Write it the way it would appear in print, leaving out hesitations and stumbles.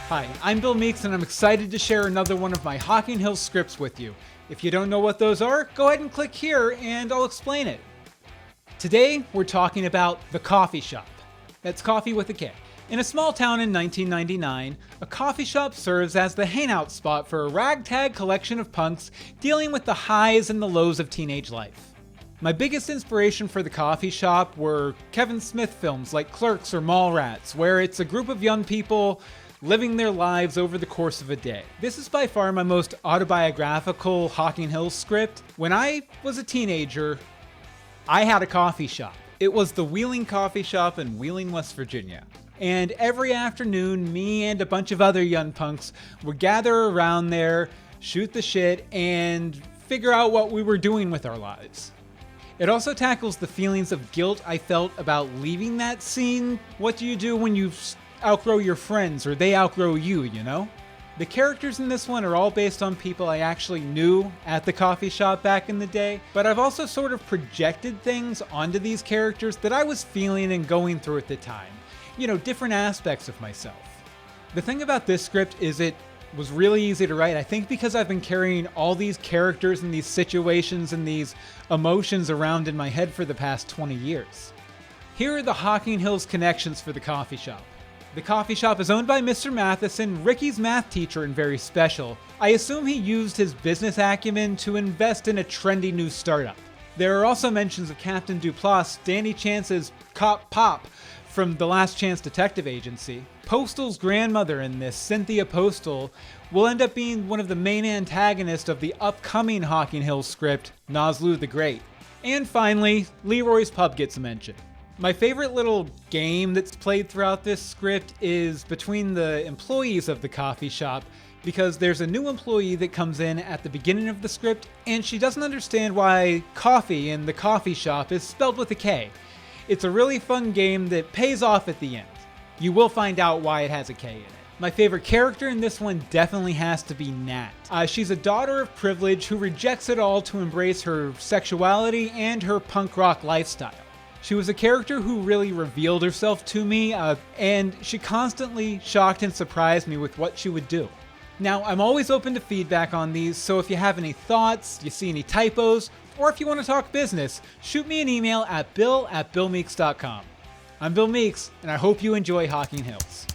Hi, I'm Bill Meeks and I'm excited to share another one of my Hocking Hills scripts with you. If you don't know what those are, go ahead and click here and I'll explain it. Today, we're talking about the Koffee Shop. That's coffee with a K. In a small town in 1999, a coffee shop serves as the hangout spot for a ragtag collection of punks dealing with the highs and the lows of teenage life. My biggest inspiration for the coffee shop were Kevin Smith films like Clerks or Mallrats, where it's a group of young people living their lives over the course of a day. This is by far my most autobiographical Hocking Hills script. When I was a teenager, I had a coffee shop. It was the Wheeling Coffee Shop in Wheeling, West Virginia. And every afternoon, me and a bunch of other young punks would gather around there, shoot the shit, and figure out what we were doing with our lives. It also tackles the feelings of guilt I felt about leaving that scene. What do you do when you outgrow your friends or they outgrow you, you know? The characters in this one are all based on people I actually knew at the coffee shop back in the day, but I've also sort of projected things onto these characters that I was feeling and going through at the time. You know, different aspects of myself. The thing about this script is it was really easy to write, I think because I've been carrying all these characters and these situations and these emotions around in my head for the past 20 years. Here are the Hocking Hills connections for the coffee shop. The coffee shop is owned by Mr. Matheson, Ricky's math teacher and very special. I assume he used his business acumen to invest in a trendy new startup. There are also mentions of Captain Duplass, Danny Chance's Cop Pop from the Last Chance Detective Agency. Postal's grandmother in this, Cynthia Postal, will end up being one of the main antagonists of the upcoming Hocking Hills script, Noslu the Great. And finally, Leroy's Pub gets a mention. My favorite little game that's played throughout this script is between the employees of the coffee shop, because there's a new employee that comes in at the beginning of the script and she doesn't understand why coffee in the coffee shop is spelled with a K. It's a really fun game that pays off at the end. You will find out why it has a K in it. My favorite character in this one definitely has to be Nat. She's a daughter of privilege who rejects it all to embrace her sexuality and her punk rock lifestyle. She was a character who really revealed herself to me, and she constantly shocked and surprised me with what she would do. Now, I'm always open to feedback on these, so if you have any thoughts, you see any typos, or if you want to talk business, shoot me an email at bill@billmeeks.com. I'm Bill Meeks, and I hope you enjoy Hocking Hills.